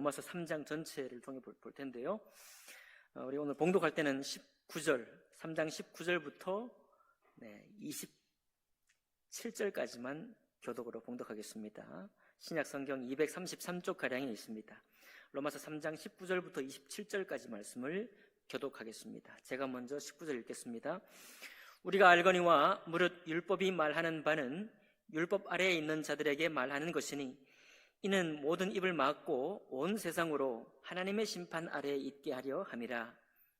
로마서 3장 전체를 통해 볼 텐데요. 우리 오늘 봉독할 때는 19절, 3장 19절부터 27절까지만 교독으로 봉독하겠습니다. 신약 성경 233쪽가량에 있습니다. 로마서 3장 19절부터 27절까지 말씀을 교독하겠습니다. 제가 먼저 19절 읽겠습니다. 우리가 알거니와 무릇 율법이 말하는 바는 율법 아래에 있는 자들에게 말하는 것이니 이는 모든 입을 막고 온 세상으로 하나님의 심판 아래에 있게 하려 함이라.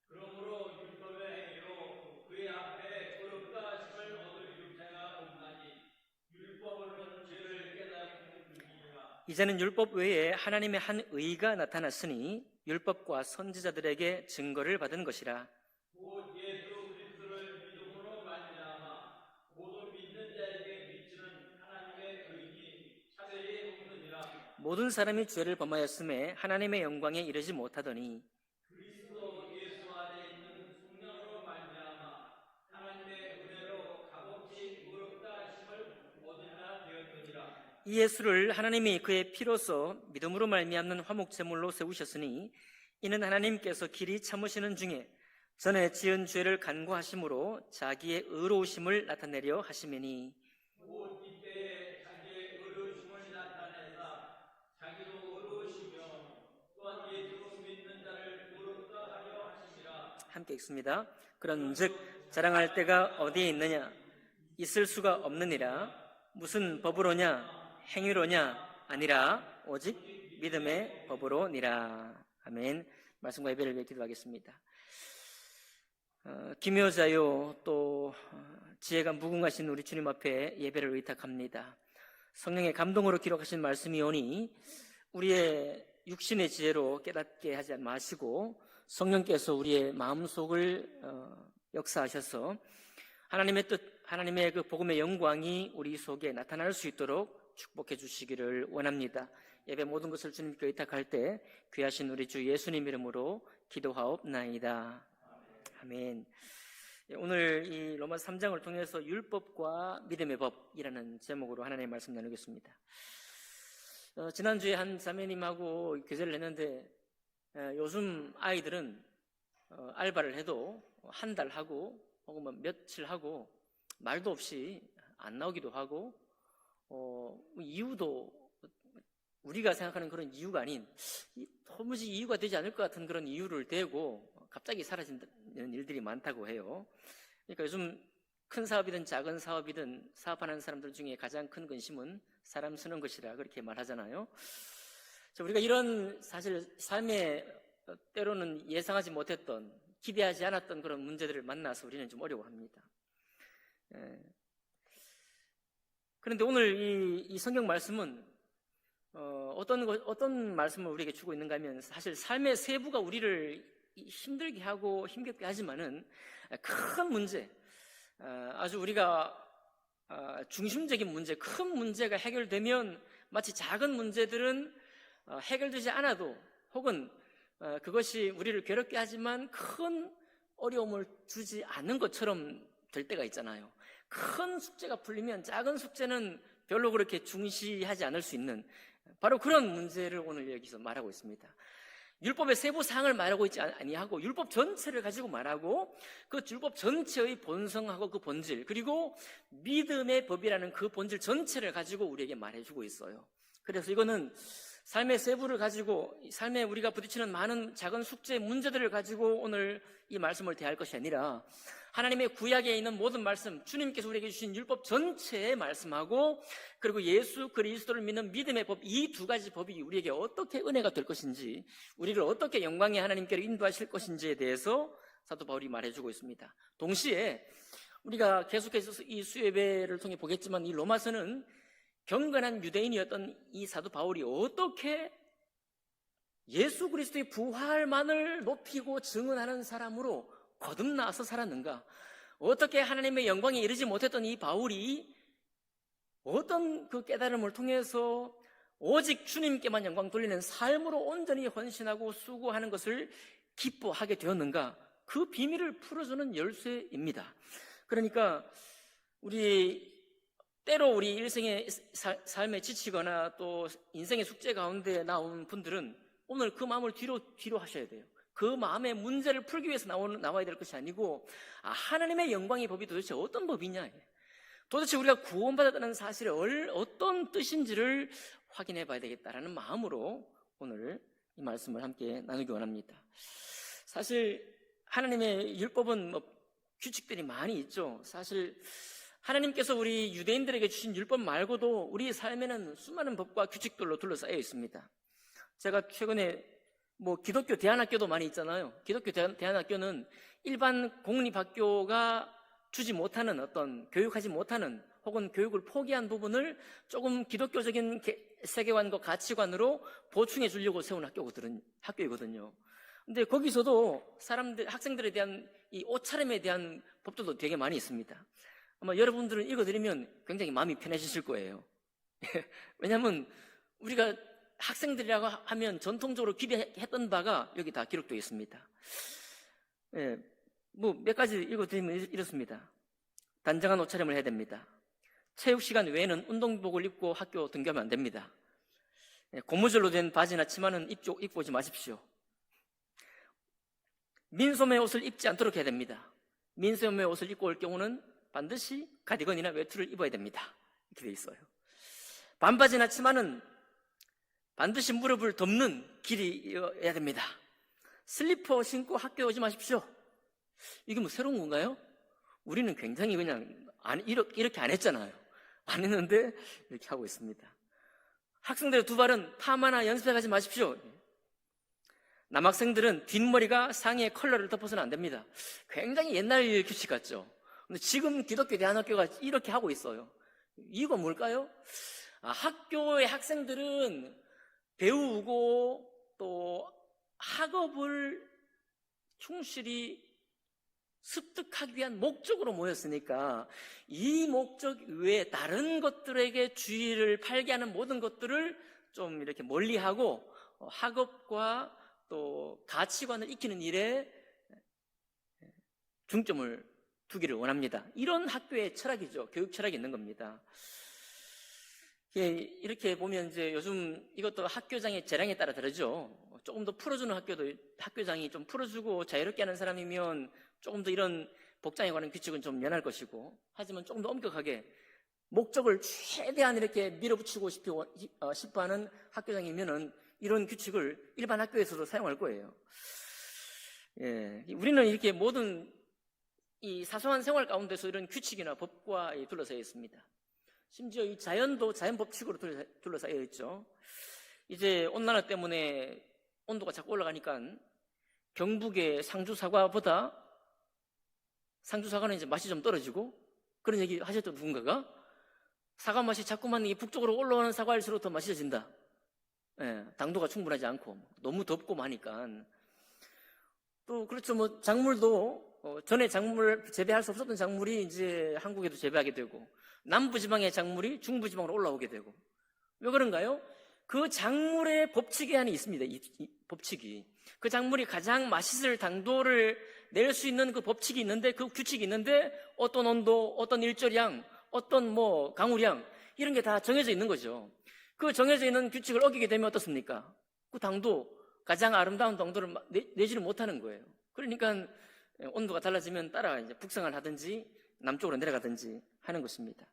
그러므로 율법의 행위로 그의 앞에 의롭다 하심을 얻을 육체가 없나니 율법으로는 죄를 깨닫고 죽이니라. 이제는 율법 외에 하나님의 한 의가 나타났으니 율법과 선지자들에게 증거를 받은 것이라. 곧 예수 그리스도를 믿음으로 말미암아 모든 믿는 자에게 미치는 하나님의 의니 차별이 없느니라. 모든 사람이 죄를 범하였음에 하나님의 영광에 이르지 못하더니 그리스도 예수 안에 있는 성령으로 말미암아 하나님의 은혜로 값없이 의롭다 하심을 얻으나 되었느니라. 이 예수를 하나님이 그의 피로써 믿음으로 말미암는 화목제물로 세우셨으니 이는 하나님께서 길이 참으시는 중에 전에 지은 죄를 간구하심으로 자기의 의로우심을 나타내려 하심이니 곧 이때에 자기의 의로우심을 나타내사 자기도 의로우시며 또한 예수 믿는 자를 의롭다 하려 하시니라. 함께 읽습니다. 그런즉 자랑할 때가 어디에 있느냐? 있을 수가 없느니라. 무슨 법으로냐? 행위로냐? 아니라 오직 믿음의 법으로니라. 아멘. 말씀과 예배를 위해 기도하겠습니다. 기묘자요 또 지혜가 무궁하신 우리 주님 앞에 예배를 의탁합니다. 성령의 감동으로 기록하신 말씀이오니 우리의 육신의 지혜로 깨닫게 하지 마시고 성령께서 우리의 마음속을 역사하셔서 하나님의 뜻, 하나님의 그 복음의 영광이 우리 속에 나타날 수 있도록 축복해 주시기를 원합니다. 예배 모든 것을 주님께 의탁할 때 귀하신 우리 주 예수님 이름으로 기도하옵나이다. 아멘. 오늘 이 로마서 3장을 통해서 율법과 믿음의 법이라는 제목으로 하나님의 말씀 나누겠습니다. 지난주에 한 자매님하고 교제를 했는데 요즘 아이들은 알바를 해도 한 달 하고 혹은 뭐 며칠 하고 말도 없이 안 나오기도 하고 이유도 우리가 생각하는 그런 이유가 아닌 도무지 이유가 되지 않을 것 같은 그런 이유를 대고 갑자기 사라지는 일들이 많다고 해요. 그러니까 요즘 큰 사업이든 작은 사업이든 사업하는 사람들 중에 가장 큰 근심은 사람 쓰는 것이라 그렇게 말하잖아요. 우리가 이런 사실 삶에 때로는 예상하지 못했던 기대하지 않았던 그런 문제들을 만나서 우리는 좀 어려워합니다. 그런데 오늘 이 성경 말씀은 어떤 말씀을 우리에게 주고 있는가 하면 사실 삶의 세부가 우리를 힘들게 하고 힘겹게 하지만은 큰 문제, 아주 우리가 중심적인 문제, 큰 문제가 해결되면 마치 작은 문제들은 해결되지 않아도 혹은 그것이 우리를 괴롭게 하지만 큰 어려움을 주지 않는 것처럼 될 때가 있잖아요. 큰 숙제가 풀리면 작은 숙제는 별로 그렇게 중시하지 않을 수 있는 바로 그런 문제를 오늘 여기서 말하고 있습니다. 율법의 세부 사항을 말하고 있지 아니하고 율법 전체를 가지고 말하고 그 율법 전체의 본성하고 그 본질 그리고 믿음의 법이라는 그 본질 전체를 가지고 우리에게 말해주고 있어요. 그래서 이거는 삶의 세부를 가지고 삶에 우리가 부딪히는 많은 작은 숙제 문제들을 가지고 오늘 이 말씀을 대할 것이 아니라 하나님의 구약에 있는 모든 말씀, 주님께서 우리에게 주신 율법 전체의 말씀하고 그리고 예수 그리스도를 믿는 믿음의 법, 이 두 가지 법이 우리에게 어떻게 은혜가 될 것인지 우리를 어떻게 영광의 하나님께로 인도하실 것인지에 대해서 사도 바울이 말해주고 있습니다. 동시에 우리가 계속해서 이 수예배를 통해 보겠지만 이 로마서는 경건한 유대인이었던 이 사도 바울이 어떻게 예수 그리스도의 부활만을 높이고 증언하는 사람으로 거듭나서 살았는가? 어떻게 하나님의 영광에 이르지 못했던 이 바울이 어떤 그 깨달음을 통해서 오직 주님께만 영광 돌리는 삶으로 온전히 헌신하고 수고하는 것을 기뻐하게 되었는가? 그 비밀을 풀어주는 열쇠입니다. 그러니까 때로 우리 일생의 삶에 지치거나 또 인생의 숙제 가운데 나온 분들은 오늘 그 마음을 뒤로 하셔야 돼요. 그 마음의 문제를 풀기 위해서 나와야 될 것이 아니고, 하나님의 영광의 법이 도대체 어떤 법이냐, 도대체 우리가 구원받았다는 사실을 어떤 뜻인지를 확인해 봐야 되겠다라는 마음으로 오늘 이 말씀을 함께 나누기 원합니다. 사실 하나님의 율법은 규칙들이 많이 있죠. 사실 하나님께서 우리 유대인들에게 주신 율법 말고도 우리 삶에는 수많은 법과 규칙들로 둘러싸여 있습니다. 제가 최근에 기독교 대안학교도 많이 있잖아요. 기독교 대안학교는 일반 공립학교가 주지 못하는 교육하지 못하는 혹은 교육을 포기한 부분을 조금 기독교적인 세계관과 가치관으로 보충해 주려고 세운 학교이거든요. 근데 거기서도 학생들에 대한 이 옷차림에 대한 법들도 되게 많이 있습니다. 아마 여러분들은 읽어드리면 굉장히 마음이 편해지실 거예요. 왜냐하면 우리가 학생들이라고 하면 전통적으로 기대했던 바가 여기 다 기록되어 있습니다. 몇 가지 읽어드리면 이렇습니다. 단정한 옷차림을 해야 됩니다. 체육시간 외에는 운동복을 입고 학교 등교하면 안 됩니다. 고무줄로 된 바지나 치마는 입고 오지 마십시오. 민소매 옷을 입지 않도록 해야 됩니다. 민소매 옷을 입고 올 경우는 반드시 가디건이나 외투를 입어야 됩니다. 이렇게 돼 있어요. 반바지나 치마는 반드시 무릎을 덮는 길이어야 됩니다. 슬리퍼 신고 학교에 오지 마십시오. 이게 새로운 건가요? 우리는 굉장히 그냥 이렇게 안 했잖아요. 안 했는데 이렇게 하고 있습니다. 학생들의 두 발은 파마나 연습해 가지 마십시오. 남학생들은 뒷머리가 상의의 컬러를 덮어서는 안 됩니다. 굉장히 옛날 규칙 같죠? 근데 지금 기독교 대안학교가 이렇게 하고 있어요. 이유가 뭘까요? 학교의 학생들은 배우고 또 학업을 충실히 습득하기 위한 목적으로 모였으니까 이 목적 외에 다른 것들에게 주의를 팔게 하는 모든 것들을 좀 이렇게 멀리하고 학업과 또 가치관을 익히는 일에 중점을 두기를 원합니다. 이런 학교의 철학이죠. 교육 철학이 있는 겁니다. 이렇게 보면 이제 요즘 이것도 학교장의 재량에 따라 다르죠. 조금 더 풀어주는 학교장이 좀 풀어주고 자유롭게 하는 사람이면 조금 더 이런 복장에 관한 규칙은 좀 면할 것이고, 하지만 조금 더 엄격하게 목적을 최대한 이렇게 밀어붙이고 싶어하는 학교장이면은 이런 규칙을 일반 학교에서도 사용할 거예요. 우리는 이렇게 모든 이 사소한 생활 가운데서 이런 규칙이나 법과 둘러싸여 있습니다. 심지어 이 자연도 자연 법칙으로 둘러싸여 있죠. 이제 온난화 때문에 온도가 자꾸 올라가니까 경북의 상주 사과보다 상주 사과는 이제 맛이 좀 떨어지고, 그런 얘기 하셨던 누군가가 사과 맛이 자꾸만 이 북쪽으로 올라오는 사과일수록 더 맛있어진다. 당도가 충분하지 않고 너무 덥고 하니까. 또 그렇죠. 작물도 전에 작물 재배할 수 없었던 작물이 이제 한국에도 재배하게 되고, 남부지방의 작물이 중부지방으로 올라오게 되고. 왜 그런가요? 그 작물의 법칙이 하나 있습니다. 이 법칙이. 그 작물이 가장 맛있을 당도를 낼 수 있는 그 법칙이 있는데, 그 규칙이 있는데, 어떤 온도, 어떤 일조량, 어떤 강우량, 이런 게 다 정해져 있는 거죠. 그 정해져 있는 규칙을 어기게 되면 어떻습니까? 그 당도, 가장 아름다운 당도를 내지를 못하는 거예요. 그러니까 온도가 달라지면 따라 이제 북상을 하든지 남쪽으로 내려가든지 하는 것입니다.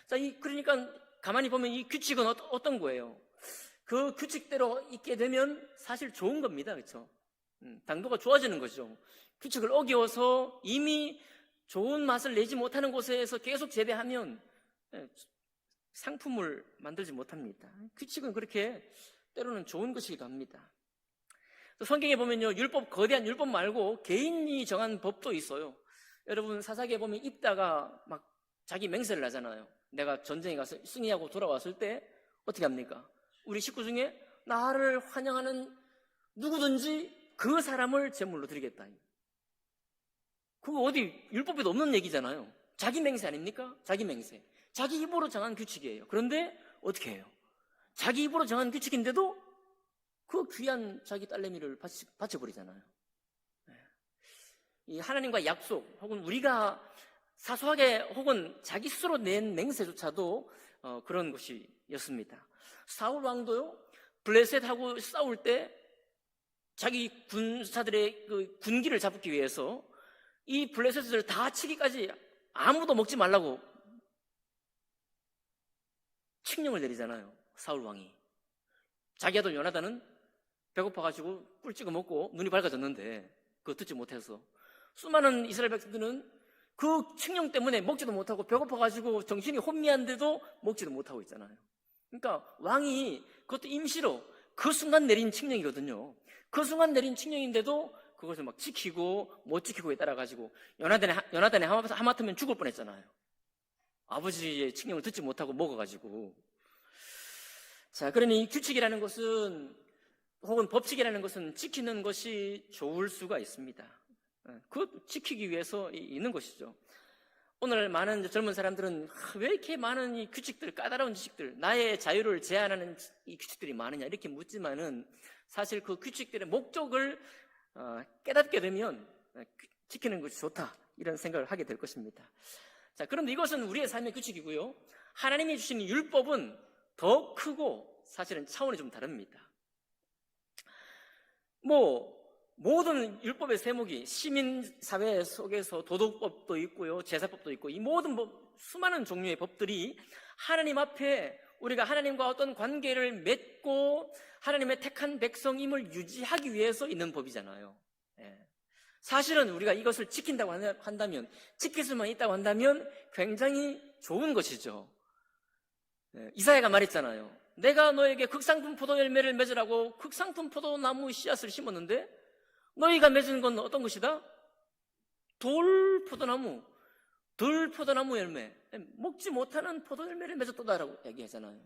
자, 그러니까 가만히 보면 이 규칙은 어떤 거예요? 그 규칙대로 있게 되면 사실 좋은 겁니다. 그렇죠? 당도가 좋아지는 거죠. 규칙을 어기워서 이미 좋은 맛을 내지 못하는 곳에서 계속 재배하면 상품을 만들지 못합니다. 규칙은 그렇게 때로는 좋은 것이기도 합니다. 또 성경에 보면요, 거대한 율법 말고 개인이 정한 법도 있어요. 여러분 사사기에 보면 입다가 막 자기 맹세를 하잖아요. 내가 전쟁에 가서 승리하고 돌아왔을 때 어떻게 합니까? 우리 식구 중에 나를 환영하는 누구든지 그 사람을 제물로 드리겠다. 그거 어디 율법에도 없는 얘기잖아요. 자기 맹세 아닙니까? 자기 맹세. 자기 입으로 정한 규칙이에요. 그런데 어떻게 해요? 자기 입으로 정한 규칙인데도 그 귀한 자기 딸내미를 바쳐버리잖아요. 이 하나님과 약속, 혹은 우리가 사소하게 혹은 자기 스스로 낸 맹세조차도 그런 것이었습니다. 사울 왕도요, 블레셋하고 싸울 때 자기 군사들의 그 군기를 잡기 위해서 이 블레셋을 다 치기까지 아무도 먹지 말라고 칙령을 내리잖아요. 사울 왕이. 자기 아들 요나단은 배고파가지고 꿀 찍어 먹고 눈이 밝아졌는데 그거 듣지 못해서 수많은 이스라엘 백성들은 그 칙령 때문에 먹지도 못하고 배고파가지고 정신이 혼미한데도 먹지도 못하고 있잖아요. 그러니까 왕이 그것도 임시로 그 순간 내린 칙령이거든요. 그 순간 내린 칙령인데도 그것을 막 지키고 못 지키고에 따라가지고 요나단이 하마터면 죽을 뻔했잖아요. 아버지의 칙령을 듣지 못하고 먹어가지고. 자, 그러니 규칙이라는 것은 혹은 법칙이라는 것은 지키는 것이 좋을 수가 있습니다. 그 지키기 위해서 있는 것이죠. 오늘 많은 젊은 사람들은 왜 이렇게 많은 이 규칙들, 까다로운 규칙들, 나의 자유를 제한하는 이 규칙들이 많으냐 이렇게 묻지만은 사실 그 규칙들의 목적을 깨닫게 되면 지키는 것이 좋다 이런 생각을 하게 될 것입니다. 자, 그런데 이것은 우리의 삶의 규칙이고요. 하나님이 주신 율법은 더 크고 사실은 차원이 좀 다릅니다. 모든 율법의 세목이 시민사회 속에서 도덕법도 있고요, 제사법도 있고, 이 모든 수많은 종류의 법들이 하나님 앞에 우리가 하나님과 어떤 관계를 맺고 하나님의 택한 백성임을 유지하기 위해서 있는 법이잖아요. 사실은 우리가 이것을 지킨다고 한다면, 지킬 수만 있다고 한다면 굉장히 좋은 것이죠. 이사야가 말했잖아요. 내가 너에게 극상품 포도 열매를 맺으라고 극상품 포도나무 씨앗을 심었는데 너희가 맺은 건 어떤 것이다? 돌 포도나무 열매, 먹지 못하는 포도 열매를 맺었다라고 얘기하잖아요.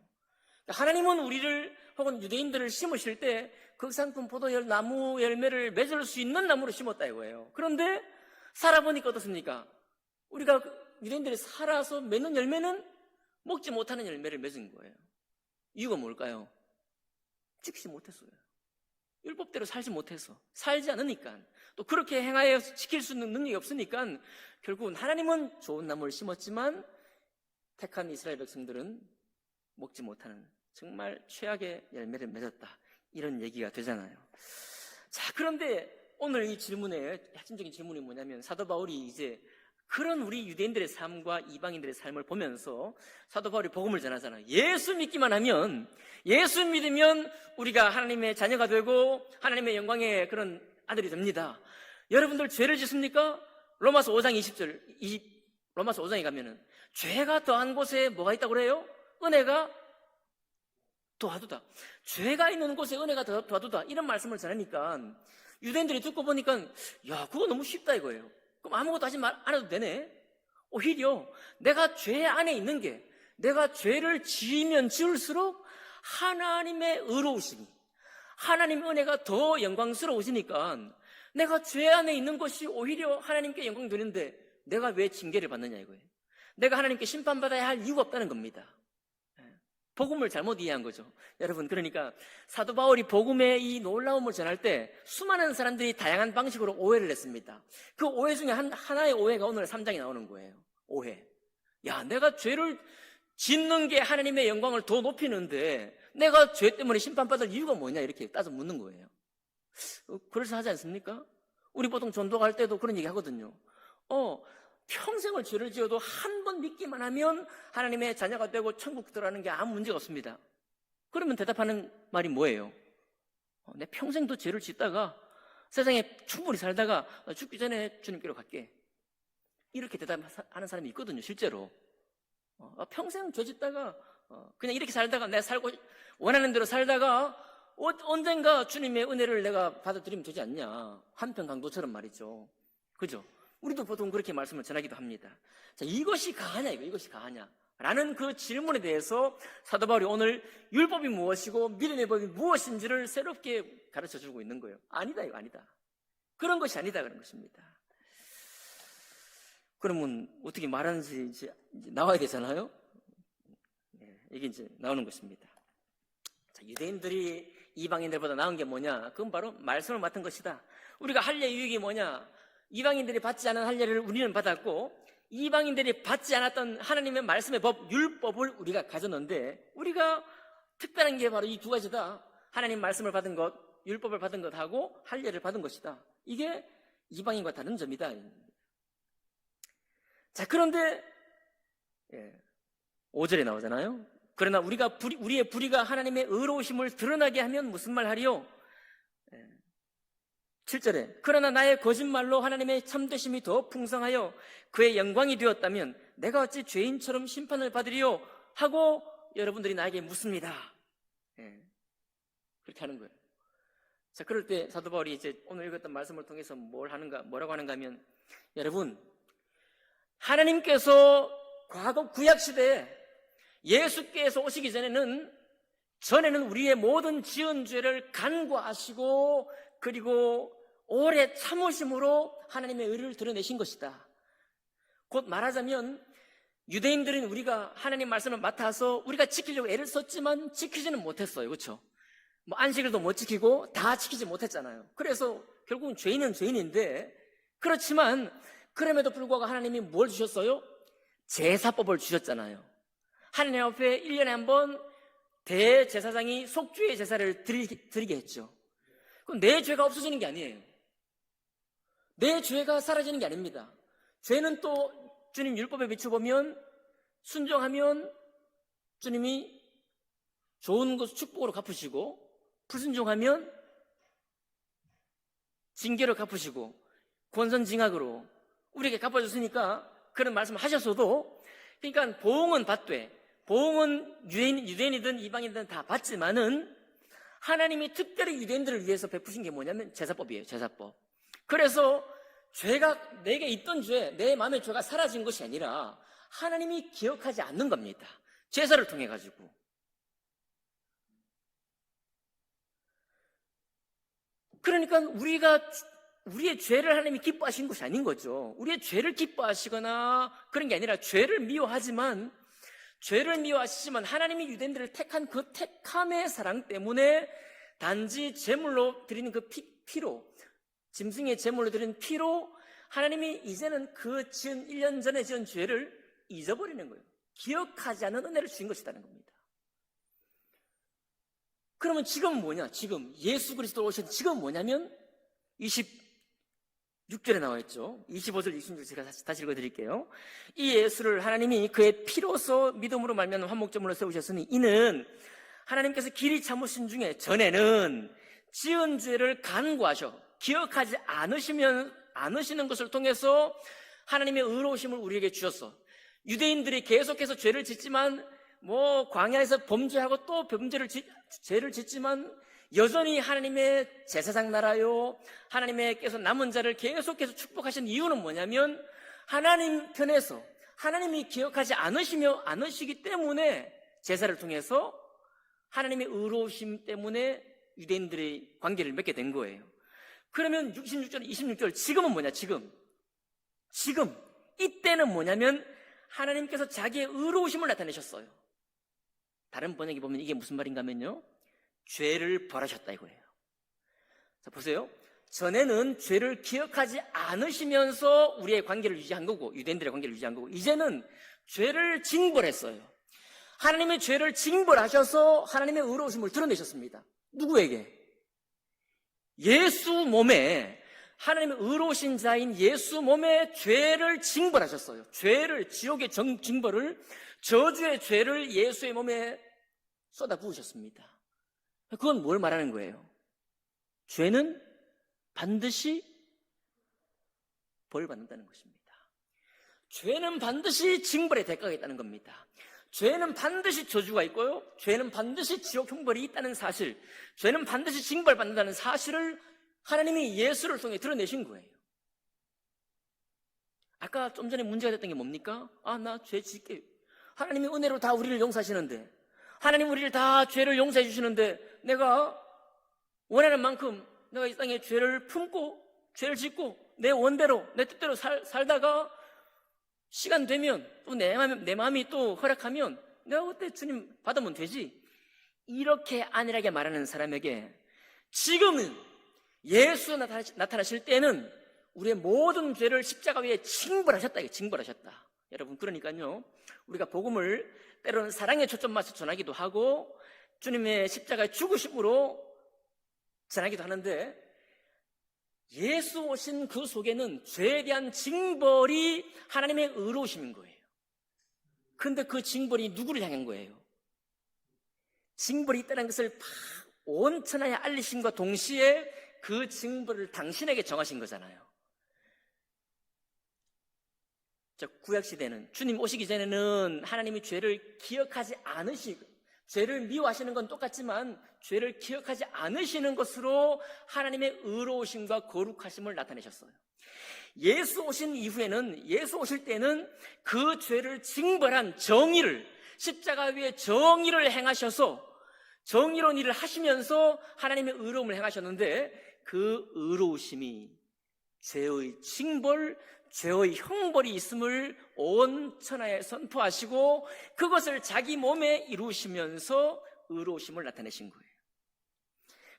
하나님은 우리를 혹은 유대인들을 심으실 때 극상품 포도나무 열매를 맺을 수 있는 나무를 심었다 이거예요. 그런데 살아보니까 어떻습니까? 우리가 유대인들이 살아서 맺는 열매는 먹지 못하는 열매를 맺은 거예요. 이유가 뭘까요? 지키지 못했어요. 율법대로 살지 못해서, 살지 않으니까, 또 그렇게 행하여 지킬 수 있는 능력이 없으니까 결국은 하나님은 좋은 나무를 심었지만 택한 이스라엘 백성들은 먹지 못하는 정말 최악의 열매를 맺었다, 이런 얘기가 되잖아요. 자, 그런데 오늘 이 질문의 핵심적인 질문이 뭐냐면, 사도 바울이 이제 그런 우리 유대인들의 삶과 이방인들의 삶을 보면서 사도 바울이 복음을 전하잖아요. 예수 믿기만 하면, 예수 믿으면 우리가 하나님의 자녀가 되고 하나님의 영광의 그런 아들이 됩니다. 여러분들 죄를 짓습니까? 로마서 5장 20절, 로마서 5장에 가면은 죄가 더한 곳에 뭐가 있다고 그래요? 은혜가 더하도다. 죄가 있는 곳에 은혜가 더하도다, 이런 말씀을 전하니까 유대인들이 듣고 보니까 야, 그거 너무 쉽다 이거예요. 그럼 아무것도 하지 안 해도 되네. 오히려 내가 죄 안에 있는 게, 내가 죄를 지으면 지을수록 하나님의 의로우심이, 하나님의 은혜가 더 영광스러우시니까 내가 죄 안에 있는 것이 오히려 하나님께 영광 되는데 내가 왜 징계를 받느냐 이거예요. 내가 하나님께 심판받아야 할 이유가 없다는 겁니다. 복음을 잘못 이해한 거죠. 여러분, 그러니까 사도 바울이 복음의 이 놀라움을 전할 때 수많은 사람들이 다양한 방식으로 오해를 했습니다. 그 오해 중에 하나의 오해가 오늘 3장에 나오는 거예요. 오해. 야, 내가 죄를 짓는 게 하나님의 영광을 더 높이는데 내가 죄 때문에 심판받을 이유가 뭐냐, 이렇게 따져 묻는 거예요. 그래서 하지 않습니까? 우리 보통 전도할 때도 그런 얘기 하거든요. 평생을 죄를 지어도 한 번 믿기만 하면 하나님의 자녀가 되고 천국 들어가는 게 아무 문제가 없습니다. 그러면 대답하는 말이 뭐예요? 내 평생도 죄를 짓다가 세상에 충분히 살다가 죽기 전에 주님께로 갈게, 이렇게 대답하는 사람이 있거든요. 실제로 평생 죄 짓다가 그냥 이렇게 살다가 내가 살고 원하는 대로 살다가 언젠가 주님의 은혜를 내가 받아들이면 되지 않냐, 한편 강도처럼 말이죠. 그죠? 우리도 보통 그렇게 말씀을 전하기도 합니다. 자, 이것이 가하냐, 이것이 가하냐 라는 그 질문에 대해서 사도 바울이 오늘 율법이 무엇이고 믿음의 법이 무엇인지를 새롭게 가르쳐주고 있는 거예요. 아니다, 이거 아니다. 그런 것이 아니다, 그런 것입니다. 그러면 어떻게 말하는지 이제 나와야 되잖아요. 이게 이제 나오는 것입니다. 자, 유대인들이 이방인들보다 나은 게 뭐냐? 그건 바로 말씀을 맡은 것이다. 우리가 할례 유익이 뭐냐? 이방인들이 받지 않은 할례를 우리는 받았고 이방인들이 받지 않았던 하나님의 말씀의 법, 율법을 우리가 가졌는데 우리가 특별한 게 바로 이 두 가지다. 하나님 말씀을 받은 것, 율법을 받은 것하고 할례를 받은 것이다. 이게 이방인과 다른 점이다. 자, 그런데 5절에 나오잖아요. 그러나 우리의 불의가 하나님의 의로우심을 드러나게 하면 무슨 말 하리요? 7절에 그러나 나의 거짓말로 하나님의 참되심이 더 풍성하여 그의 영광이 되었다면 내가 어찌 죄인처럼 심판을 받으리요? 하고 여러분들이 나에게 묻습니다. 그렇게 하는 거예요. 자, 그럴 때 사도 바울이 이제 오늘 읽었던 말씀을 통해서 뭐라고 하는가 하면, 여러분, 하나님께서 과거 구약 시대에 예수께서 오시기 전에는 우리의 모든 지은 죄를 간구하시고 그리고 오래 참으심으로 하나님의 의를 드러내신 것이다. 곧 말하자면 유대인들은 우리가 하나님 말씀을 맡아서 우리가 지키려고 애를 썼지만 지키지는 못했어요. 그렇죠? 안식일도 못 지키고 다 지키지 못했잖아요. 그래서 결국은 죄인은 죄인인데, 그렇지만 그럼에도 불구하고 하나님이 뭘 주셨어요? 제사법을 주셨잖아요. 하나님 앞에 1년에 한 번 대제사장이 속죄의 제사를 드리게 했죠. 그럼 내 죄가 없어지는 게 아니에요. 내 죄가 사라지는 게 아닙니다. 죄는 또 주님 율법에 비춰보면 순종하면 주님이 좋은 것 축복으로 갚으시고, 불순종하면 징계로 갚으시고 권선징악으로 우리에게 갚아줬으니까 그런 말씀을 하셨어도, 그러니까 보응은 받되, 보응은 유대인이든 이방인이든 다 받지만은 하나님이 특별히 유대인들을 위해서 베푸신 게 뭐냐면 제사법이에요. 제사법. 그래서 죄가 내게 있던 죄, 내 마음의 죄가 사라진 것이 아니라 하나님이 기억하지 않는 겁니다. 제사를 통해 가지고. 그러니까 우리의 죄를 하나님이 기뻐하시는 것이 아닌 거죠. 우리의 죄를 기뻐하시거나 그런 게 아니라 죄를 미워하시지만 하나님이 유대인들을 택한 그 택함의 사랑 때문에 단지 제물로 드리는 그 피로, 짐승의 제물로 드리는 피로 하나님이 이제는 그 1년 전에 지은 죄를 잊어버리는 거예요. 기억하지 않는 은혜를 주신 것이라는 겁니다. 그러면 지금은 뭐냐? 지금 예수 그리스도 오신 지금은 뭐냐면 26절에 나와 있죠. 25절, 26절 제가 다시 읽어드릴게요. 이 예수를 하나님이 그의 피로서 믿음으로 말미암는 화목제물로 세우셨으니 이는 하나님께서 길이 참으신 중에 전에는 지은 죄를 간구하셔 기억하지 않으시는 것을 통해서 하나님의 의로우심을 우리에게 주셨어. 유대인들이 계속해서 죄를 짓지만 광야에서 범죄하고 또 죄를 짓지만 여전히 하나님의 제사장 나라요, 하나님께서 남은 자를 계속해서 축복하신 이유는 뭐냐면 하나님 편에서 하나님이 기억하지 않으시기 때문에 제사를 통해서 하나님의 의로우심 때문에 유대인들의 관계를 맺게 된 거예요. 그러면 66절, 26절 지금은 뭐냐? 지금 이때는 뭐냐면 하나님께서 자기의 의로우심을 나타내셨어요. 다른 번역에 보면 이게 무슨 말인가 하면요, 죄를 벌하셨다 이거예요. 자, 보세요. 전에는 죄를 기억하지 않으시면서 우리의 관계를 유지한 거고, 유대인들의 관계를 유지한 거고, 이제는 죄를 징벌했어요. 하나님의 죄를 징벌하셔서 하나님의 의로우심을 드러내셨습니다. 누구에게? 예수 몸에, 하나님의 의로우신 자인 예수 몸에 죄를 징벌하셨어요. 지옥의 징벌을, 저주의 죄를 예수의 몸에 쏟아 부으셨습니다. 그건 뭘 말하는 거예요? 죄는 반드시 벌받는다는 것입니다. 죄는 반드시 징벌의 대가가 있다는 겁니다. 죄는 반드시 저주가 있고요, 죄는 반드시 지옥 형벌이 있다는 사실, 죄는 반드시 징벌받는다는 사실을 하나님이 예수를 통해 드러내신 거예요. 아까 좀 전에 문제가 됐던 게 뭡니까? 나 죄 짓게, 하나님이 은혜로 다 우리를 용서하시는데, 하나님 우리를 다 죄를 용서해 주시는데 내가 원하는 만큼 내가 이 땅에 죄를 품고 죄를 짓고 내 원대로 내 뜻대로 살다가 시간 되면 또 내 마음이 또 허락하면 내가 그때 주님 받으면 되지, 이렇게 안일하게 말하는 사람에게 지금은 예수 나타나실 때는 우리의 모든 죄를 십자가 위에 징벌하셨다. 이게 징벌하셨다. 여러분, 그러니까요, 우리가 복음을 때로는 사랑에 초점 맞춰 전하기도 하고 주님의 십자가의 죽으심으로 전하기도 하는데, 예수 오신 그 속에는 죄에 대한 징벌이 하나님의 의로우심인 거예요. 그런데 그 징벌이 누구를 향한 거예요? 징벌이 있다는 것을 온 천하에 알리심과 동시에 그 징벌을 당신에게 정하신 거잖아요. 구약시대는, 주님 오시기 전에는 하나님이 죄를 기억하지 않으시고, 죄를 미워하시는 건 똑같지만 죄를 기억하지 않으시는 것으로 하나님의 의로우심과 거룩하심을 나타내셨어요. 예수 오신 이후에는, 예수 오실 때는 그 죄를 징벌한 정의를, 십자가 위에 정의를 행하셔서 정의로운 일을 하시면서 하나님의 의로움을 행하셨는데, 그 의로우심이 죄의 징벌, 죄의 형벌이 있음을 온 천하에 선포하시고 그것을 자기 몸에 이루시면서 의로우심을 나타내신 거예요.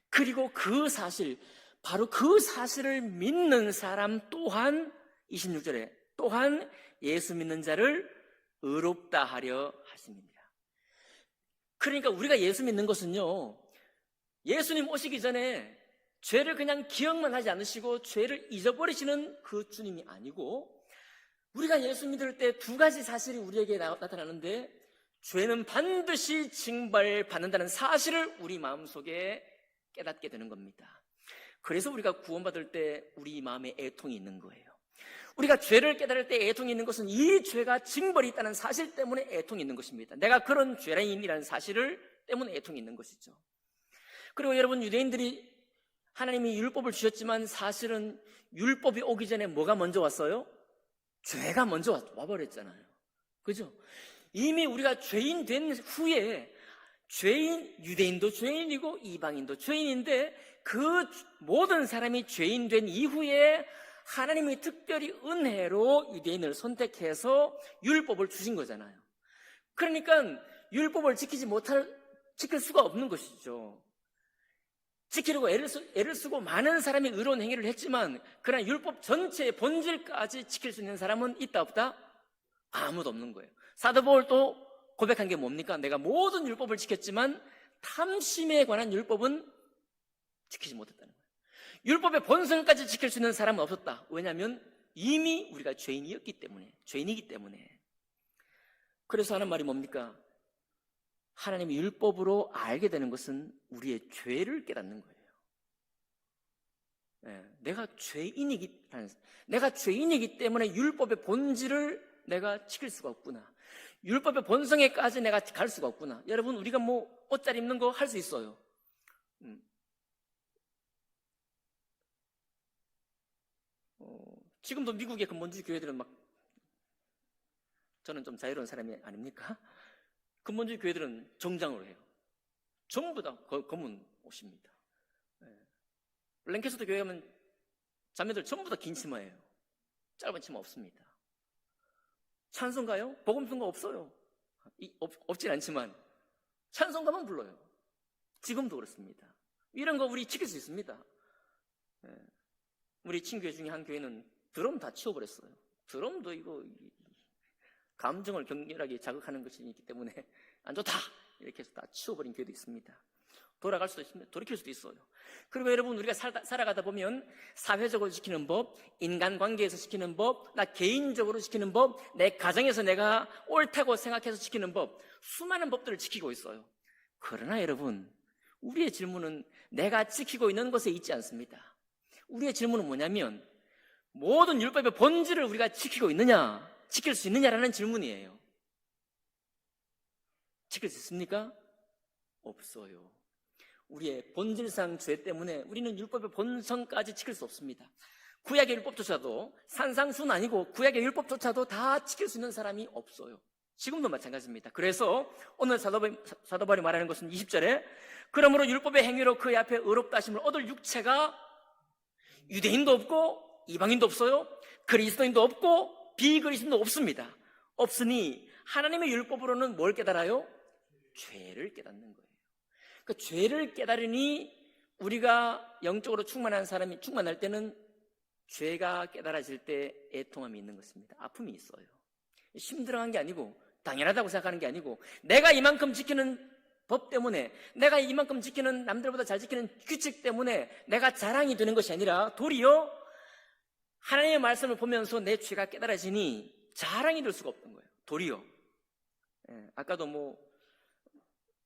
그리고 그 사실, 바로 그 사실을 믿는 사람 또한 26절에 또한 예수 믿는 자를 의롭다 하려 하십니다. 그러니까 우리가 예수 믿는 것은요, 예수님 오시기 전에 죄를 그냥 기억만 하지 않으시고 죄를 잊어버리시는 그 주님이 아니고, 우리가 예수 믿을 때 두 가지 사실이 우리에게 나타나는데, 죄는 반드시 징벌받는다는 사실을 우리 마음속에 깨닫게 되는 겁니다. 그래서 우리가 구원받을 때 우리 마음에 애통이 있는 거예요. 우리가 죄를 깨달을 때 애통이 있는 것은 이 죄가 징벌이 있다는 사실 때문에 애통이 있는 것입니다. 내가 그런 죄인이라는 사실을 때문에 애통이 있는 것이죠. 그리고 여러분, 유대인들이 하나님이 율법을 주셨지만 사실은 율법이 오기 전에 뭐가 먼저 왔어요? 죄가 먼저 와버렸잖아요. 그죠? 이미 우리가 죄인 된 후에, 유대인도 죄인이고 이방인도 죄인인데, 그 모든 사람이 죄인 된 이후에 하나님이 특별히 은혜로 유대인을 선택해서 율법을 주신 거잖아요. 그러니까 율법을 지킬 수가 없는 것이죠. 지키려고 애를 쓰고 많은 사람이 의로운 행위를 했지만, 그러나 율법 전체의 본질까지 지킬 수 있는 사람은 있다 없다? 아무도 없는 거예요. 사도 바울도 고백한 게 뭡니까? 내가 모든 율법을 지켰지만 탐심에 관한 율법은 지키지 못했다는 거예요. 율법의 본성까지 지킬 수 있는 사람은 없었다. 왜냐하면 이미 우리가 죄인이기 때문에. 그래서 하는 말이 뭡니까? 하나님의 율법으로 알게 되는 것은 우리의 죄를 깨닫는 거예요. 내가 죄인이기 때문에 율법의 본질을 내가 지킬 수가 없구나. 율법의 본성에까지 내가 갈 수가 없구나. 여러분, 우리가 옷 잘 입는 거 할 수 있어요. 지금도 미국의 근본주의 교회들은 저는 좀 자유로운 사람이 아닙니까? 근본주의 교회들은 정장으로 해요. 전부 다 검은 옷입니다. 랭캐스터 교회 가면 자매들 전부 다 긴 치마예요. 짧은 치마 없습니다. 찬송가요? 복음성가 없어요. 없진 않지만 찬송가만 불러요. 지금도 그렇습니다. 이런 거 우리 지킬 수 있습니다. 우리 친교회 중에 한 교회는 드럼 다 치워버렸어요. 드럼도 이거 감정을 격렬하게 자극하는 것이기 때문에 안 좋다 이렇게 해서 다 치워버린 교회도 있습니다. 돌아갈 수도 있습니다. 돌이킬 수도 있어요. 그리고 여러분, 우리가 살아가다 보면 사회적으로 지키는 법, 인간관계에서 지키는 법, 나 개인적으로 지키는 법, 내 가정에서 내가 옳다고 생각해서 지키는 법, 수많은 법들을 지키고 있어요. 그러나 여러분, 우리의 질문은 내가 지키고 있는 것에 있지 않습니다. 우리의 질문은 뭐냐면, 모든 율법의 본질을 우리가 지키고 있느냐, 지킬 수 있느냐라는 질문이에요. 지킬 수 있습니까? 없어요. 우리의 본질상 죄 때문에 우리는 율법의 본성까지 지킬 수 없습니다. 구약의 율법조차도, 산상수는 아니고 구약의 율법조차도 다 지킬 수 있는 사람이 없어요. 지금도 마찬가지입니다. 그래서 오늘 사도 바울이 말하는 것은 20절에 그러므로 율법의 행위로 그의 앞에 의롭다 하심을 얻을 육체가 유대인도 없고 이방인도 없어요. 그리스도인도 없고 비그리스도인도 없습니다. 없으니 하나님의 율법으로는 뭘 깨달아요? 죄를 깨닫는 거예요. 그 죄를 깨달으니 우리가 영적으로 충만한 사람이 충만할 때는 죄가 깨달아질 때 애통함이 있는 것입니다. 아픔이 있어요. 힘들어한 게 아니고 당연하다고 생각하는 게 아니고 내가 이만큼 지키는 법 때문에, 내가 이만큼 지키는, 남들보다 잘 지키는 규칙 때문에 내가 자랑이 되는 것이 아니라 도리어 하나님의 말씀을 보면서 내 죄가 깨달아지니 자랑이 될 수가 없던 거예요. 도리어. 아까도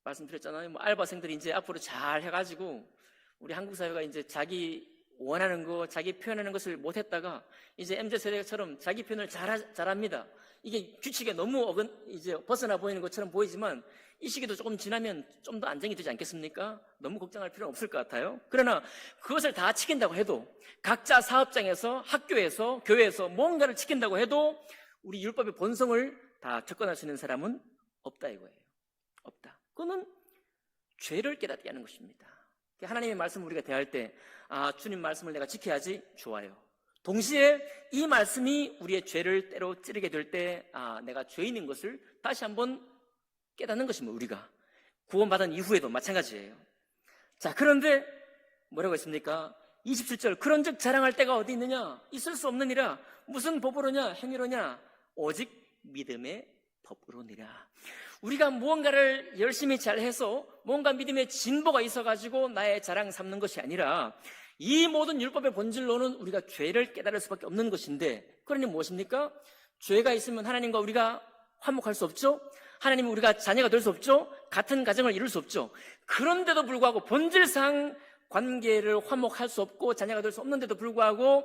말씀드렸잖아요. 알바생들이 이제 앞으로 잘 해가지고 우리 한국 사회가 이제 자기 원하는 거, 자기 표현하는 것을 못했다가 이제 MZ세대처럼 자기 표현을 잘합니다. 이게 규칙에 너무 이제 벗어나 보이는 것처럼 보이지만 이 시기도 조금 지나면 좀 더 안정이 되지 않겠습니까? 너무 걱정할 필요는 없을 것 같아요. 그러나 그것을 다 지킨다고 해도, 각자 사업장에서, 학교에서, 교회에서 뭔가를 지킨다고 해도 우리 율법의 본성을 다 접근할 수 있는 사람은 없다 이거예요. 없다. 그거는 죄를 깨닫게 하는 것입니다. 하나님의 말씀을 우리가 대할 때, 주님 말씀을 내가 지켜야지, 좋아요. 동시에 이 말씀이 우리의 죄를 때로 찌르게 될 때, 내가 죄인인 것을 다시 한번 깨닫는 것입니다. 우리가 구원받은 이후에도 마찬가지예요. 자, 그런데 뭐라고 했습니까? 27절, 그런즉 자랑할 때가 어디 있느냐? 있을 수 없느니라. 무슨 법으로냐? 행위로냐? 오직 믿음의 법으로니라. 우리가 무언가를 열심히 잘해서 뭔가 믿음의 진보가 있어가지고 나의 자랑 삼는 것이 아니라, 이 모든 율법의 본질로는 우리가 죄를 깨달을 수밖에 없는 것인데, 그러니 무엇입니까? 죄가 있으면 하나님과 우리가 화목할 수 없죠? 하나님은 우리가 자녀가 될 수 없죠? 같은 가정을 이룰 수 없죠? 그런데도 불구하고, 본질상 관계를 화목할 수 없고 자녀가 될 수 없는데도 불구하고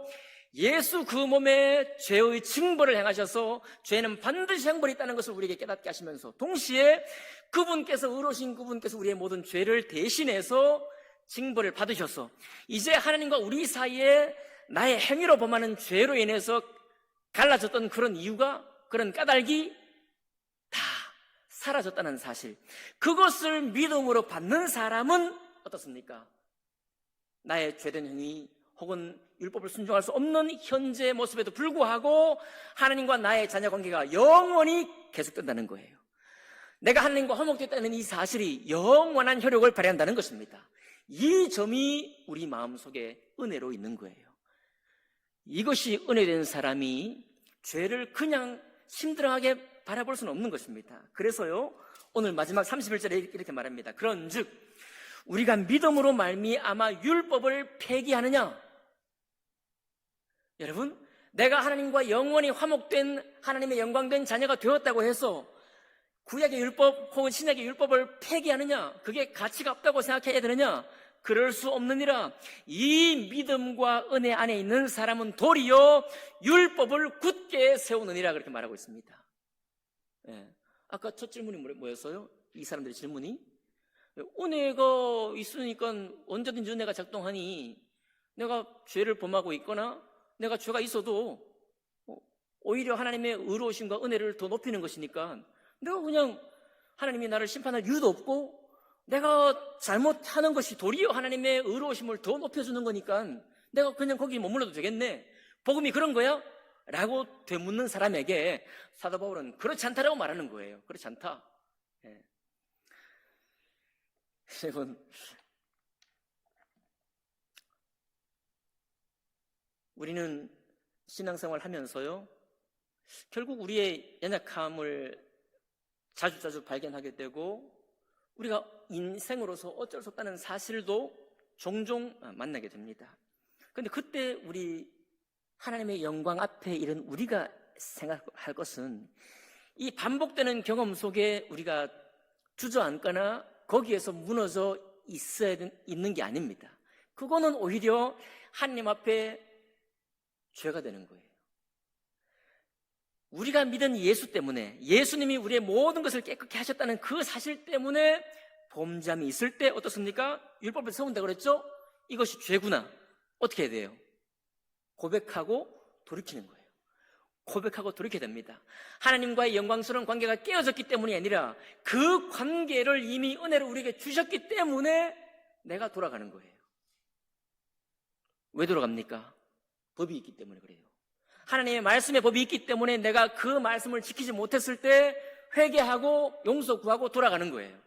예수 그 몸에 죄의 징벌을 행하셔서 죄는 반드시 형벌이 있다는 것을 우리에게 깨닫게 하시면서, 동시에 그분께서, 의로우신 그분께서 우리의 모든 죄를 대신해서 징벌을 받으셔서 이제 하나님과 우리 사이에 나의 행위로 범하는 죄로 인해서 갈라졌던 그런 이유가, 그런 까닭이 다 사라졌다는 사실, 그것을 믿음으로 받는 사람은 어떻습니까? 나의 죄된 행위 혹은 율법을 순종할 수 없는 현재의 모습에도 불구하고 하나님과 나의 자녀 관계가 영원히 계속된다는 거예요. 내가 하나님과 화목됐다는 이 사실이 영원한 효력을 발휘한다는 것입니다. 이 점이 우리 마음속에 은혜로 있는 거예요. 이것이 은혜된 사람이 죄를 그냥 심드렁하게 바라볼 수는 없는 것입니다. 그래서요, 오늘 마지막 31절에 이렇게 말합니다. 그런즉 우리가 믿음으로 말미암아 율법을 폐기하느냐? 여러분, 내가 하나님과 영원히 화목된, 하나님의 영광된 자녀가 되었다고 해서 구약의 율법 혹은 신약의 율법을 폐기하느냐? 그게 가치가 없다고 생각해야 되느냐? 그럴 수 없느니라. 이 믿음과 은혜 안에 있는 사람은 도리어 율법을 굳게 세우느니라, 그렇게 말하고 있습니다. 아까 첫 질문이 뭐였어요? 이 사람들의 질문이? 은혜가 있으니까 언제든지 은혜가 작동하니, 내가 죄를 범하고 있거나 내가 죄가 있어도 오히려 하나님의 의로우심과 은혜를 더 높이는 것이니까 내가 그냥 하나님이 나를 심판할 이유도 없고, 내가 잘못하는 것이 도리어 하나님의 의로우심을 더 높여주는 거니까 내가 그냥 거기 머물러도 되겠네, 복음이 그런 거야? 라고 되묻는 사람에게 사도 바울은 그렇지 않다라고 말하는 거예요. 그렇지 않다. 여러분, 우리는 신앙생활 하면서요, 결국 우리의 연약함을 자주자주 발견하게 되고 우리가 인생으로서 어쩔 수 없다는 사실도 종종 만나게 됩니다. 그런데 그때 우리 하나님의 영광 앞에 이른 우리가 생각할 것은, 이 반복되는 경험 속에 우리가 주저앉거나 거기에서 무너져 있는 게 아닙니다. 그거는 오히려 하나님 앞에 죄가 되는 거예요. 우리가 믿은 예수 때문에, 예수님이 우리의 모든 것을 깨끗게 하셨다는 그 사실 때문에 범죄함이 있을 때 어떻습니까? 율법을 세운다고 그랬죠? 이것이 죄구나. 어떻게 해야 돼요? 고백하고 돌이키는 거예요. 고백하고 돌이켜야 됩니다. 하나님과의 영광스러운 관계가 깨어졌기 때문이 아니라 그 관계를 이미 은혜로 우리에게 주셨기 때문에 내가 돌아가는 거예요. 왜 돌아갑니까? 법이 있기 때문에 그래요. 하나님의 말씀의 법이 있기 때문에 내가 그 말씀을 지키지 못했을 때 회개하고 용서 구하고 돌아가는 거예요.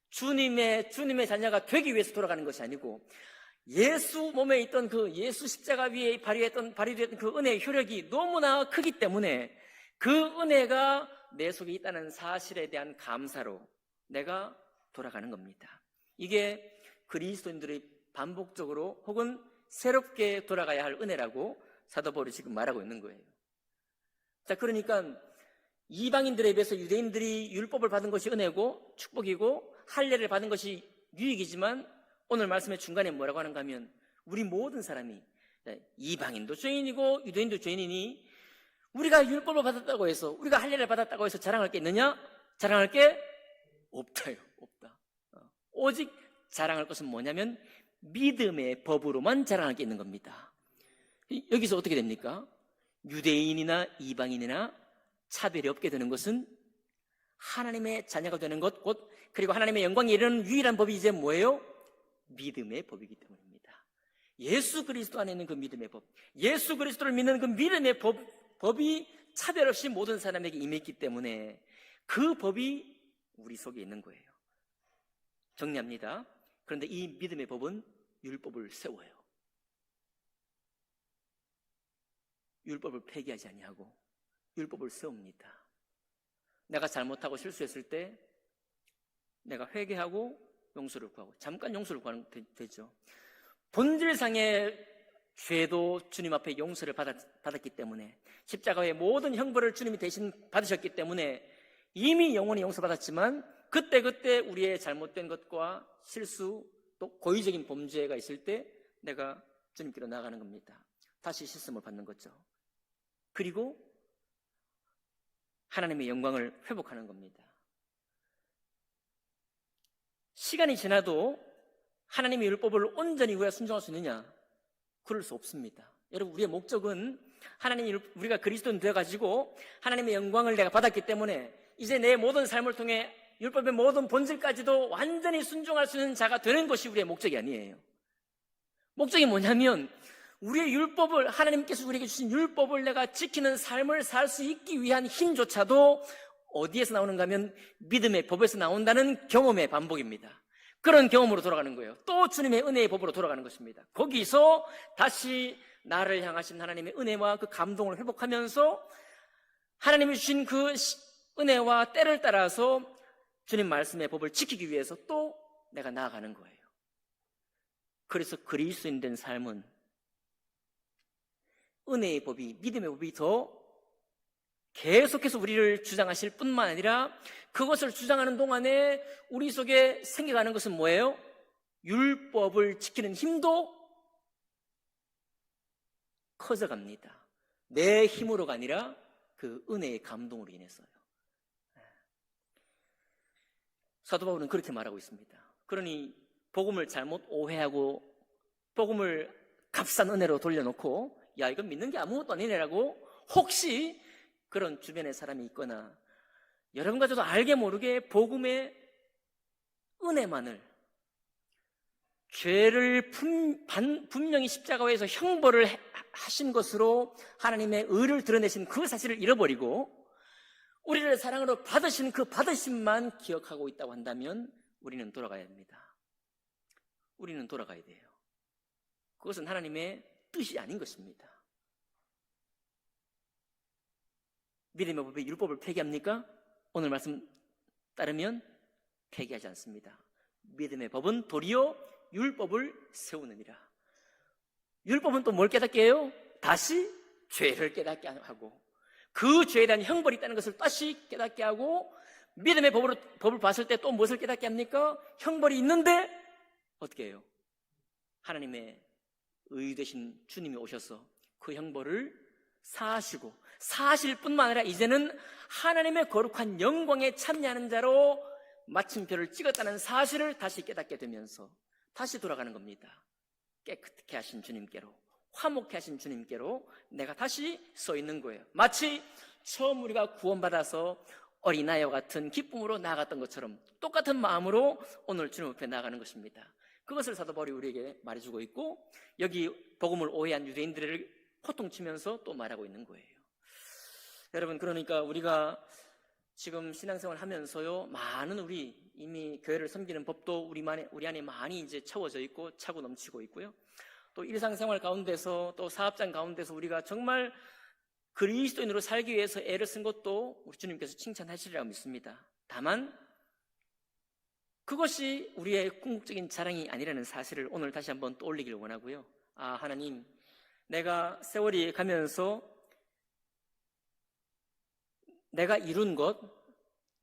주님의 자녀가 되기 위해서 돌아가는 것이 아니고, 예수 몸에 있던 그 예수 십자가 위에 발휘됐던 그 은혜의 효력이 너무나 크기 때문에 그 은혜가 내 속에 있다는 사실에 대한 감사로 내가 돌아가는 겁니다. 이게 그리스도인들이 반복적으로 혹은 새롭게 돌아가야 할 은혜라고 사도 바울이 지금 말하고 있는 거예요. 자, 그러니까 이방인들에 비해서 유대인들이 율법을 받은 것이 은혜고 축복이고 할례를 받은 것이 유익이지만 오늘 말씀의 중간에 뭐라고 하는가 하면 우리 모든 사람이 이방인도 죄인이고 유대인도 죄인이니 우리가 율법을 받았다고 해서 우리가 할례를 받았다고 해서 자랑할 게 있느냐? 자랑할 게 없다요. 없다. 오직 자랑할 것은 뭐냐면 믿음의 법으로만 자랑할 게 있는 겁니다. 여기서 어떻게 됩니까? 유대인이나 이방인이나 차별이 없게 되는 것은 하나님의 자녀가 되는 것, 곧 그리고 하나님의 영광에 이르는 유일한 법이 이제 뭐예요? 믿음의 법이기 때문입니다. 예수 그리스도 안에 있는 그 믿음의 법, 예수 그리스도를 믿는 그 믿음의 법이 차별 없이 모든 사람에게 임했기 때문에 그 법이 우리 속에 있는 거예요. 정리합니다. 그런데 이 믿음의 법은 율법을 세워요. 율법을 폐기하지 아니하고 율법을 세웁니다. 내가 잘못하고 실수했을 때 내가 회개하고 용서를 구하고 잠깐 용서를 구하면 되죠. 본질상의 죄도 주님 앞에 용서를 받았기 때문에 십자가의 모든 형벌을 주님이 대신 받으셨기 때문에 이미 영원히 용서받았지만 그때 우리의 잘못된 것과 실수 또 고의적인 범죄가 있을 때 내가 주님께로 나아가는 겁니다. 다시 씻음을 받는 거죠. 그리고 하나님의 영광을 회복하는 겁니다. 시간이 지나도 하나님의 율법을 온전히 우리가 순종할 수 있느냐? 그럴 수 없습니다. 여러분, 우리의 목적은 우리가 그리스도인 되어가지고 하나님의 영광을 내가 받았기 때문에 이제 내 모든 삶을 통해 율법의 모든 본질까지도 완전히 순종할 수 있는 자가 되는 것이 우리의 목적이 아니에요. 목적이 뭐냐면 우리의 율법을, 하나님께서 우리에게 주신 율법을 내가 지키는 삶을 살 수 있기 위한 힘조차도 어디에서 나오는가 하면 믿음의 법에서 나온다는 경험의 반복입니다. 그런 경험으로 돌아가는 거예요. 또 주님의 은혜의 법으로 돌아가는 것입니다. 거기서 다시 나를 향하신 하나님의 은혜와 그 감동을 회복하면서 하나님이 주신 그 은혜와 때를 따라서 주님 말씀의 법을 지키기 위해서 또 내가 나아가는 거예요. 그래서 그리스도인 된 삶은 은혜의 법이, 믿음의 법이 더 계속해서 우리를 주장하실 뿐만 아니라 그것을 주장하는 동안에 우리 속에 생겨가는 것은 뭐예요? 율법을 지키는 힘도 커져갑니다. 내 힘으로가 아니라 그 은혜의 감동으로 인해서요. 사도 바울은 그렇게 말하고 있습니다. 그러니 복음을 잘못 오해하고 복음을 값싼 은혜로 돌려놓고 야, 이건 믿는 게 아무것도 아니네라고 혹시 그런 주변에 사람이 있거나 여러분과 저도 알게 모르게 복음의 은혜만을 죄를 분명히 십자가에서 형벌을 하신 것으로 하나님의 의를 드러내신 그 사실을 잃어버리고 우리를 사랑으로 받으신 그 받으심만 기억하고 있다고 한다면 우리는 돌아가야 됩니다. 우리는 돌아가야 돼요. 그것은 하나님의 뜻이 아닌 것입니다. 믿음의 법의 율법을 폐기합니까? 오늘 말씀 따르면 폐기하지 않습니다. 믿음의 법은 도리어 율법을 세우느니라. 율법은 또 뭘 깨닫게 해요? 다시 죄를 깨닫게 하고 그 죄에 대한 형벌이 있다는 것을 다시 깨닫게 하고 믿음의 법을 봤을 때 또 무엇을 깨닫게 합니까? 형벌이 있는데 어떻게 해요? 하나님의 의 되신 주님이 오셔서 그 형벌을 사하시고 사실 뿐만 아니라 이제는 하나님의 거룩한 영광에 참여하는 자로 마침표를 찍었다는 사실을 다시 깨닫게 되면서 다시 돌아가는 겁니다. 깨끗게 하신 주님께로, 화목케 하신 주님께로 내가 다시 서 있는 거예요. 마치 처음 우리가 구원받아서 어린아이와 같은 기쁨으로 나아갔던 것처럼 똑같은 마음으로 오늘 주님 앞에 나아가는 것입니다. 그것을 사도 바울이 우리에게 말해주고 있고 여기 복음을 오해한 유대인들을 호통치면서 또 말하고 있는 거예요. 여러분, 그러니까 우리가 지금 신앙생활 하면서요, 많은 우리 이미 교회를 섬기는 법도 우리 안에 많이 이제 채워져 있고 차고 넘치고 있고요. 또 일상생활 가운데서 또 사업장 가운데서 우리가 정말 그리스도인으로 살기 위해서 애를 쓴 것도 우리 주님께서 칭찬하시리라고 믿습니다. 다만 그것이 우리의 궁극적인 자랑이 아니라는 사실을 오늘 다시 한번 떠올리기를 원하고요. 아, 하나님, 내가 세월이 가면서 내가 이룬 것,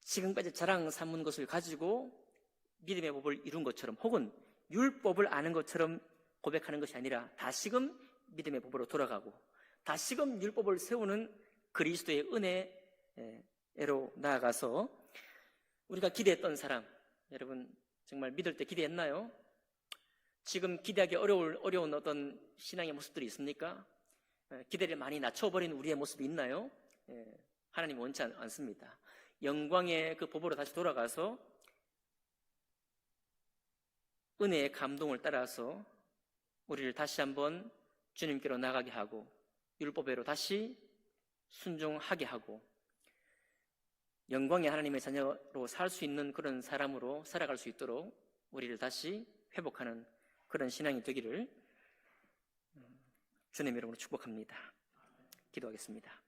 지금까지 자랑 삼은 것을 가지고 믿음의 법을 이룬 것처럼 혹은 율법을 아는 것처럼 고백하는 것이 아니라 다시금 믿음의 법으로 돌아가고 다시금 율법을 세우는 그리스도의 은혜로 나아가서 우리가 기대했던 사람, 여러분 정말 믿을 때 기대했나요? 지금 기대하기 어려운 어떤 신앙의 모습들이 있습니까? 기대를 많이 낮춰버린 우리의 모습이 있나요? 하나님 원치 않습니다. 영광의 그 법으로 다시 돌아가서 은혜의 감동을 따라서 우리를 다시 한번 주님께로 나가게 하고 율법대로 다시 순종하게 하고 영광의 하나님의 자녀로 살 수 있는 그런 사람으로 살아갈 수 있도록 우리를 다시 회복하는 그런 신앙이 되기를 주님의 이름으로 축복합니다. 기도하겠습니다.